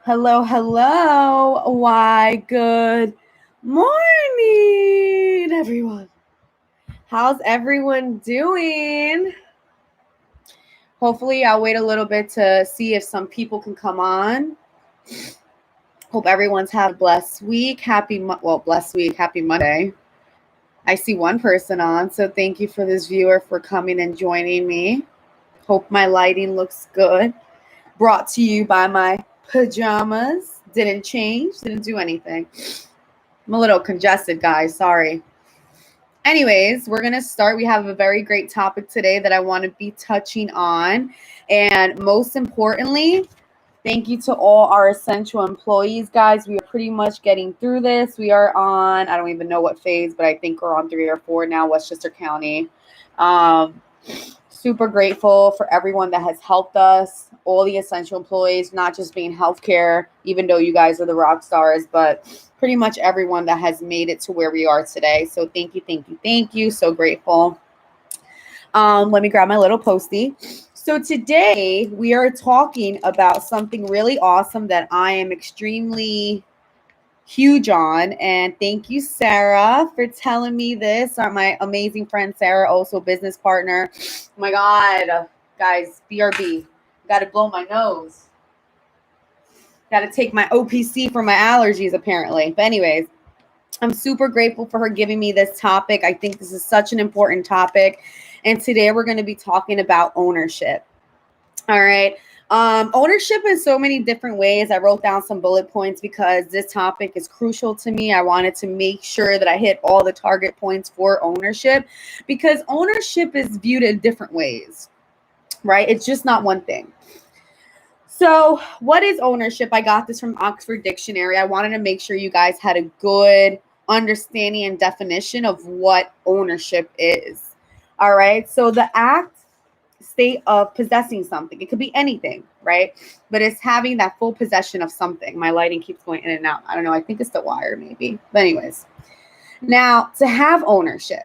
Hello, hello. Why, good morning, everyone. How's everyone doing? Hopefully, I'll wait a little bit to see if some people can come on. Hope everyone's had a blessed week. Blessed week. Happy Monday. I see one person on, so thank you for this viewer for coming and joining me. Hope my lighting looks good. Brought to you by my pajamas. Didn't change, didn't do anything. I'm a little congested, guys. Sorry. Anyways, we're going to start. We have a very great topic today that I want to be touching on. And most importantly, thank you to all our essential employees, guys. We are pretty much getting through this. We are on, I don't even know what phase, but I think we're on 3 or 4 now, Westchester County. Super grateful for everyone that has helped us, all the essential employees, not just being healthcare, even though you guys are the rock stars, but pretty much everyone that has made it to where we are today. So thank you, thank you, thank you. So grateful. Let me grab my little postie. So today we are talking about something really awesome that I am extremely huge on. And thank you, Sarah, for telling me this. My amazing friend, Sarah, also business partner. Oh my God, guys, BRB. Got to blow my nose. Got to take my OPC for my allergies, apparently. But anyways, I'm super grateful for her giving me this topic. I think this is such an important topic. And today we're going to be talking about ownership. All right. Ownership in so many different ways. I wrote down some bullet points because this topic is crucial to me. I wanted to make sure that I hit all the target points for ownership because ownership is viewed in different ways, right? It's just not one thing. So what is ownership? I got this from Oxford Dictionary. I wanted to make sure you guys had a good understanding and definition of what ownership is. All right. So the state of possessing something. It could be anything, right? But it's having that full possession of something. My lighting keeps going in and out. I don't know. I think it's the wire maybe. But anyways, now to have ownership,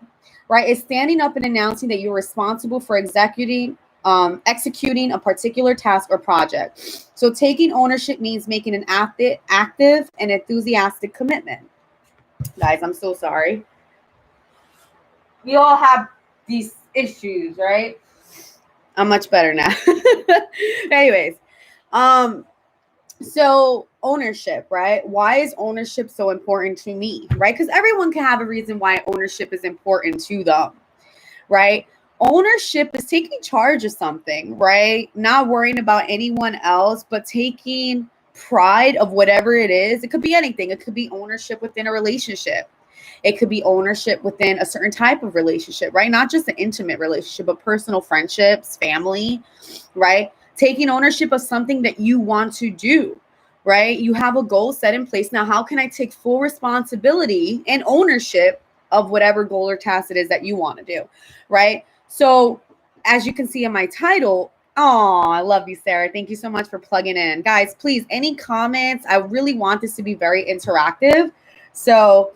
right, is standing up and announcing that you're responsible for executing a particular task or project. So taking ownership means making an active and enthusiastic commitment. Guys, I'm so sorry. We all have these issues, right? I'm much better now. Anyways, so ownership, right? Why is ownership so important to me, right? Because everyone can have a reason why ownership is important to them, right? Ownership is taking charge of something, right? Not worrying about anyone else, but taking pride of whatever it is. It could be anything. It could be ownership within a relationship. It could be ownership within a certain type of relationship, right? Not just an intimate relationship, but personal friendships, family, right? Taking ownership of something that you want to do, right? You have a goal set in place. Now, how can I take full responsibility and ownership of whatever goal or task it is that you want to do, right? So as you can see in my title, oh, I love you, Sarah. Thank you so much for plugging in. Guys, please, any comments? I really want this to be very interactive. So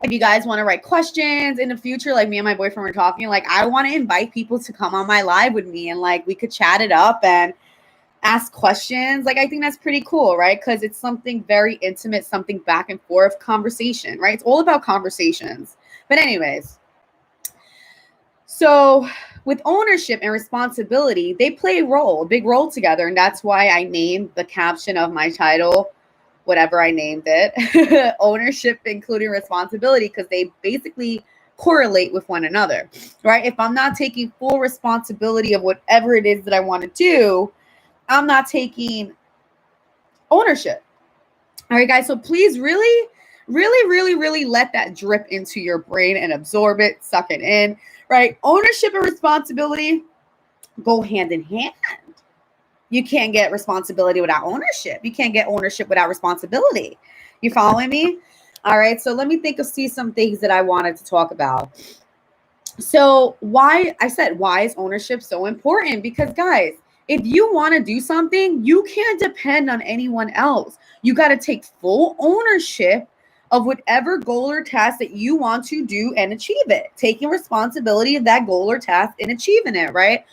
if you guys want to write questions in the future, like me and my boyfriend were talking, like I want to invite people to come on my live with me and like we could chat it up and ask questions. Like I think that's pretty cool, right? Because it's something very intimate, something back and forth conversation, right? It's all about conversations. But anyways, so with ownership and responsibility, they play a big role together. And that's why I named the caption of my title whatever I named it, ownership, including responsibility, because they basically correlate with one another, right? If I'm not taking full responsibility of whatever it is that I want to do, I'm not taking ownership. All right, guys. So please really, really, really, really let that drip into your brain and absorb it, suck it in, right? Ownership and responsibility go hand in hand. You can't get responsibility without ownership. You can't get ownership without responsibility. You following me? All right. So let me see some things that I wanted to talk about. So why is ownership so important? Because guys, if you want to do something, you can't depend on anyone else. You got to take full ownership of whatever goal or task that you want to do and achieve it. Taking responsibility of that goal or task and achieving it, right?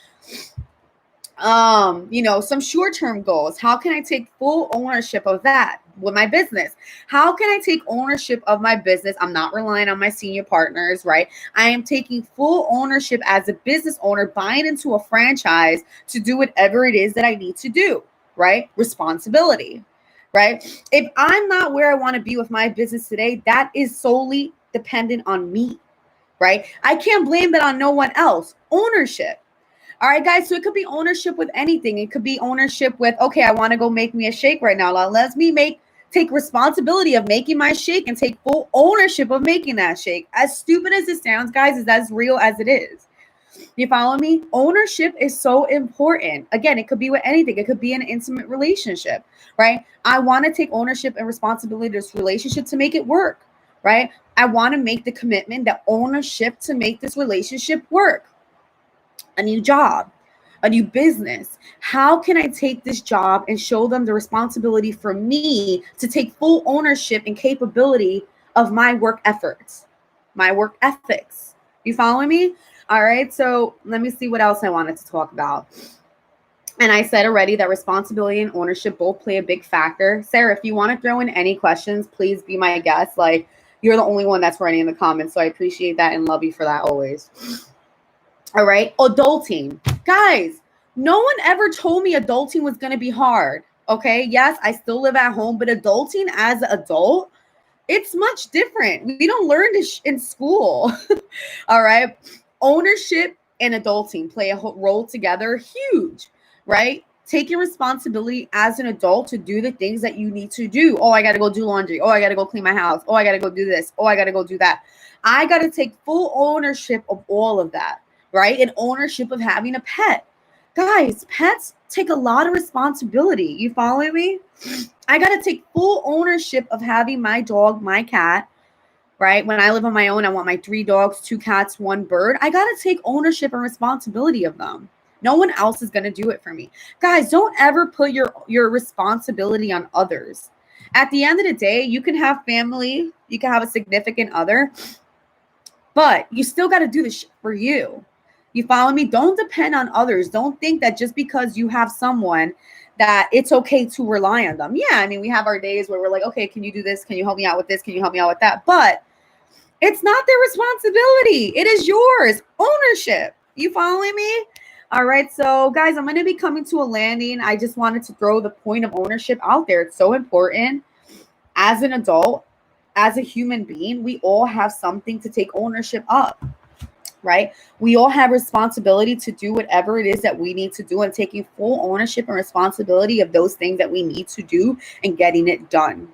some short-term goals. How can I take full ownership of that with my business? How can I take ownership of my business? I'm not relying on my senior partners, right? I am taking full ownership as a business owner, buying into a franchise to do whatever it is that I need to do, right? Responsibility, right? If I'm not where I want to be with my business today, that is solely dependent on me, right? I can't blame that on no one else. Ownership. All right, guys. So it could be ownership with anything. It could be ownership with, okay, I want to go make me a shake right now. Now let me take responsibility of making my shake and take full ownership of making that shake. As stupid as it sounds, guys, is as real as it is. You follow me? Ownership is so important. Again, it could be with anything. It could be an intimate relationship, right? I want to take ownership and responsibility of this relationship to make it work, right? I want to make the commitment, the ownership to make this relationship work. A new job, a new business. How can I take this job and show them the responsibility for me to take full ownership and capability of my work efforts, my work ethics? You following me? All right. So let me see what else I wanted to talk about. And I said already that responsibility and ownership both play a big factor. Sarah, if you want to throw in any questions, please be my guest. Like, you're the only one that's writing in the comments. So I appreciate that and love you for that always. All right. Adulting. Guys, no one ever told me adulting was going to be hard. Okay. Yes, I still live at home, but adulting as an adult, it's much different. We don't learn this in school. All right. Ownership and adulting play a role together. Huge, right? Taking responsibility as an adult to do the things that you need to do. Oh, I got to go do laundry. Oh, I got to go clean my house. Oh, I got to go do this. Oh, I got to go do that. I got to take full ownership of all of that, right? And ownership of having a pet. Guys, pets take a lot of responsibility. You following me? I got to take full ownership of having my dog, my cat, right? When I live on my own, I want my 3 dogs, 2 cats, 1 bird. I got to take ownership and responsibility of them. No one else is going to do it for me. Guys, don't ever put your responsibility on others. At the end of the day, you can have family, you can have a significant other, but you still got to do this for you. You follow me? Don't depend on others. Don't think that just because you have someone that it's okay to rely on them. Yeah, I mean, we have our days where we're like, okay, can you do this? Can you help me out with this? Can you help me out with that? But it's not their responsibility. It is yours. Ownership. You following me? All right. So, guys, I'm going to be coming to a landing. I just wanted to throw the point of ownership out there. It's so important. As an adult, as a human being, we all have something to take ownership of. Right? We all have responsibility to do whatever it is that we need to do, and taking full ownership and responsibility of those things that we need to do and getting it done.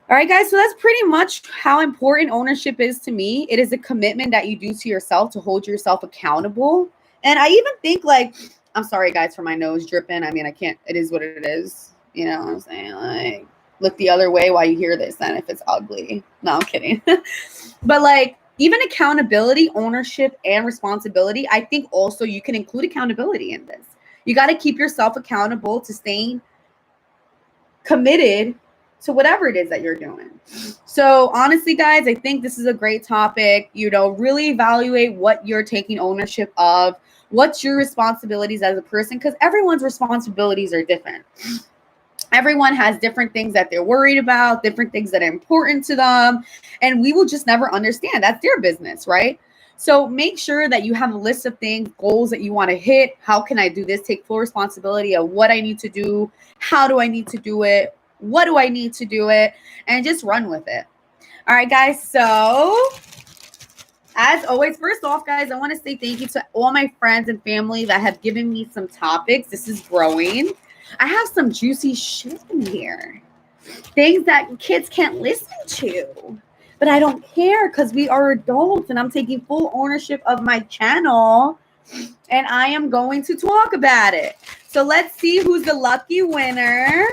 All right, guys. So that's pretty much how important ownership is to me. It is a commitment that you do to yourself to hold yourself accountable. And I even think, like, I'm sorry, guys, for my nose dripping. I mean, I can't, it is what it is. You know what I'm saying? Like, look the other way while you hear this, then if it's ugly. No, I'm kidding. But like, even accountability, ownership, and responsibility, I think also you can include accountability in this. You got to keep yourself accountable to staying committed to whatever it is that you're doing. So honestly, guys, I think this is a great topic. Really evaluate what you're taking ownership of. What's your responsibilities as a person? Because everyone's responsibilities are different. Everyone has different things that they're worried about, different things that are important to them, and we will just never understand. That's their business, right? So make sure that you have a list of things, goals that you want to hit. How can I do this? Take full responsibility of what I need to do. How do I need to do it? What do I need to do it? And just run with it. All right, guys. So as always, first off, guys, I want to say thank you to all my friends and family that have given me some topics. This is growing. I have some juicy shit in here. Things that kids can't listen to. But I don't care because we are adults and I'm taking full ownership of my channel and I am going to talk about it. So let's see who's the lucky winner.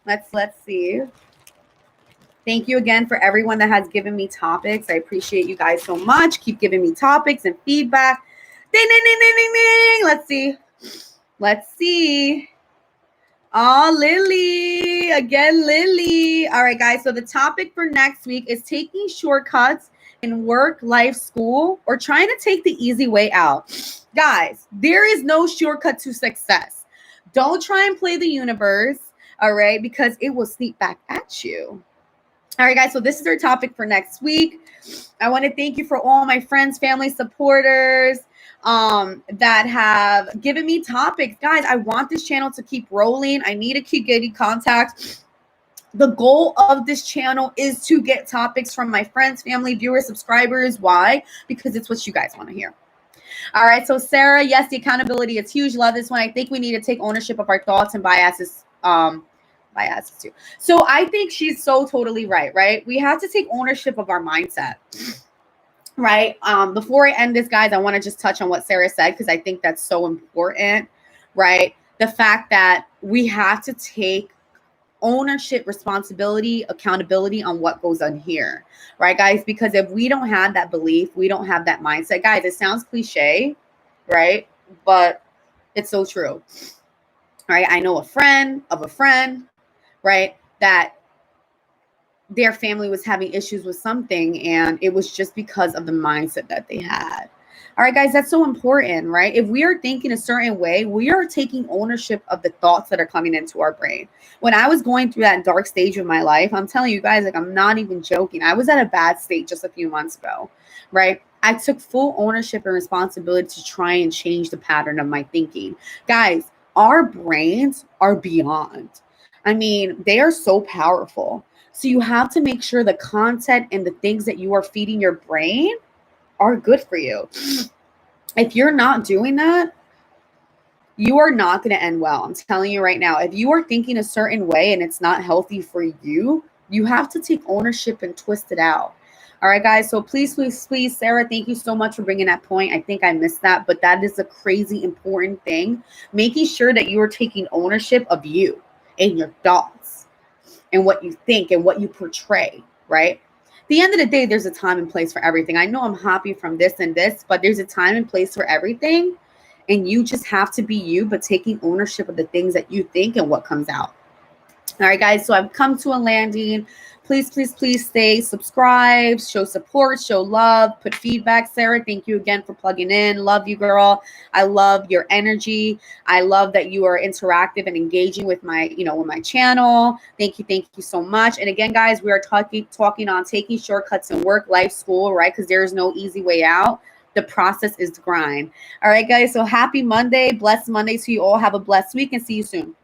Let's see. Thank you again for everyone that has given me topics. I appreciate you guys so much. Keep giving me topics and feedback. Ding, ding, ding, ding, ding, ding. Let's see. Let's see. Oh, Lily. Again, Lily. All right, guys. So the topic for next week is taking shortcuts in work, life, school, or trying to take the easy way out. Guys, there is no shortcut to success. Don't try and play the universe, all right, because it will sneak back at you. All right, guys, so this is our topic for next week. I want to thank you for all my friends, family, supporters that have given me topics. Guys, I want this channel to keep rolling. I need to keep getting contacts. The goal of this channel is to get topics from my friends, family, viewers, subscribers. Why? Because it's what you guys want to hear. All right, so Sarah, yes, the accountability is huge. Love this one. I think we need to take ownership of our thoughts and biases too. So I think she's so totally right? We have to take ownership of our mindset, right? Before I end this, guys, I want to just touch on what Sarah said because I think that's so important, right? The fact that we have to take ownership, responsibility, accountability on what goes on here, right, guys? Because if we don't have that belief, we don't have that mindset, guys, it sounds cliche, right? But it's so true, right? I know a friend of a friend, right, that their family was having issues with something and it was just because of the mindset that they had. All right, guys, that's so important, right? If we are thinking a certain way, we are taking ownership of the thoughts that are coming into our brain. When I was going through that dark stage of my life, I'm telling you guys, like, I'm not even joking. I was at a bad state just a few months ago, right? I took full ownership and responsibility to try and change the pattern of my thinking. Guys, our brains are beyond. I mean, they are so powerful. So you have to make sure the content and the things that you are feeding your brain are good for you. If you're not doing that, you are not going to end well. I'm telling you right now, if you are thinking a certain way and it's not healthy for you, you have to take ownership and twist it out. All right, guys. So please, Sarah, thank you so much for bringing that point. I think I missed that, but that is a crazy important thing. Making sure that you are taking ownership of you and your thoughts and what you think and what you portray, right? At the end of the day, there's a time and place for everything. I know I'm happy from this and this, but there's a time and place for everything. And you just have to be you, but taking ownership of the things that you think and what comes out. All right, guys. So I've come to a landing. Please stay subscribed, show support, show love, put feedback. Sarah, thank you again for plugging in. Love you, girl. I love your energy. I love that you are interactive and engaging with my, with my channel. Thank you so much. And again, guys, we are talking on taking shortcuts in work, life, school, right? Because there is no easy way out. The process is the grind. All right, guys. So happy Monday. Blessed Monday to you all. Have a blessed week and see you soon.